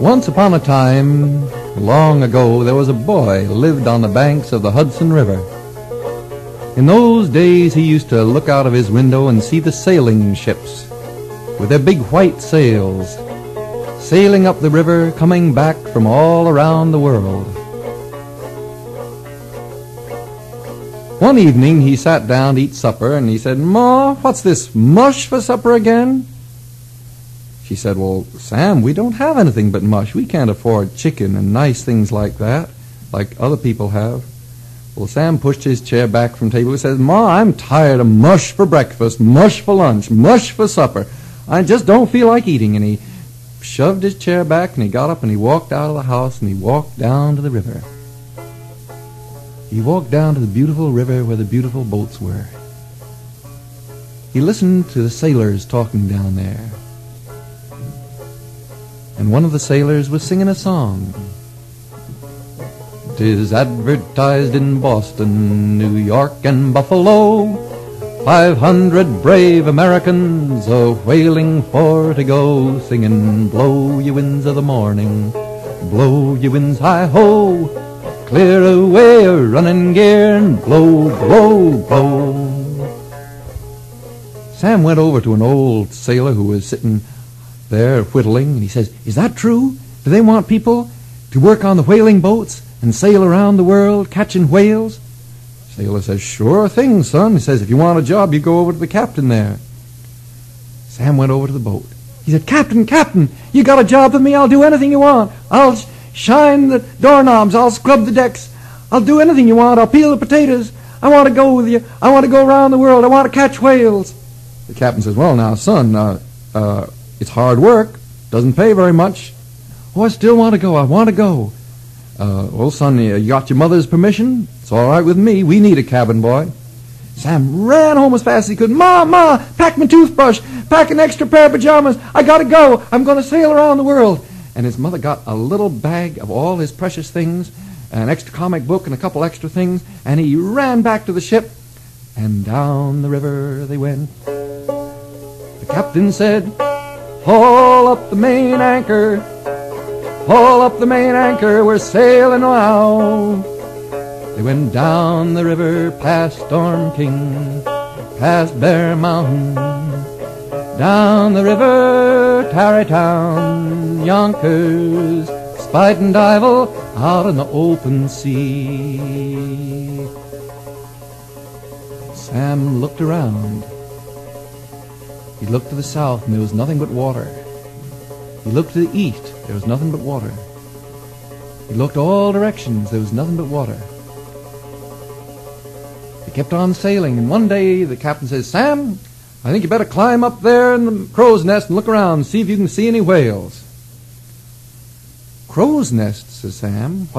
Once upon a time, long ago, there was a boy who lived on the banks of the Hudson River. In those days, he used to look out of his window and see the sailing ships with their big white sails sailing up the river, coming back from all around the world. One evening, he sat down to eat supper, and he said, "Ma, what's this, mush for supper again?" She said, "Well, Sam, we don't have anything but mush. We can't afford chicken and nice things like that, like other people have." Well, Sam pushed his chair back from the table and says, "Ma, I'm tired of mush for breakfast, mush for lunch, mush for supper. I just don't feel like eating." And he shoved his chair back, and he got up, and he walked out of the house, and he walked down to the river. He walked down to the beautiful river where the beautiful boats were. He listened to the sailors talking down there. And one of the sailors was singing a song. "'Tis advertised in Boston, New York, and Buffalo, 500 brave Americans a-whaling for to go, singing, blow ye winds of the morning, blow ye winds hi-ho, clear away a running gear, and blow, blow, blow." Sam went over to an old sailor who was sitting there whittling, and he says, "Is that true? Do they want people to work on the whaling boats and sail around the world catching whales?" The sailor says, "Sure thing, son." He says, "If you want a job, you go over to the captain there." Sam went over to the boat. He said, Captain, you got a job for me? I'll do anything you want. I'll shine the doorknobs. I'll scrub the decks. I'll do anything you want. I'll peel the potatoes. I want to go with you. I want to go around the world. I want to catch whales." The captain says, "Well, now, son, it's hard work. Doesn't pay very much." "Oh, I still want to go. I want to go." "Well, son, you got your mother's permission? It's all right with me. We need a cabin boy." Sam ran home as fast as he could. Ma, pack my toothbrush. Pack an extra pair of pajamas. I got to go. I'm going to sail around the world." And his mother got a little bag of all his precious things, an extra comic book and a couple extra things, and he ran back to the ship, and down the river they went. The captain said, "Haul up the main anchor, haul up the main anchor, we're sailing now." They went down the river past Storm King, past Bear Mountain, down the river, Tarrytown, Yonkers, Spite and Dival, out in the open sea. Sam looked around. He looked to the south, and there was nothing but water. He looked to the east. There was nothing but water. He looked all directions. There was nothing but water. He kept on sailing, and one day the captain says, "Sam, I think you better climb up there in the crow's nest and look around and see if you can see any whales." "Crow's nest," says Sam. "What?"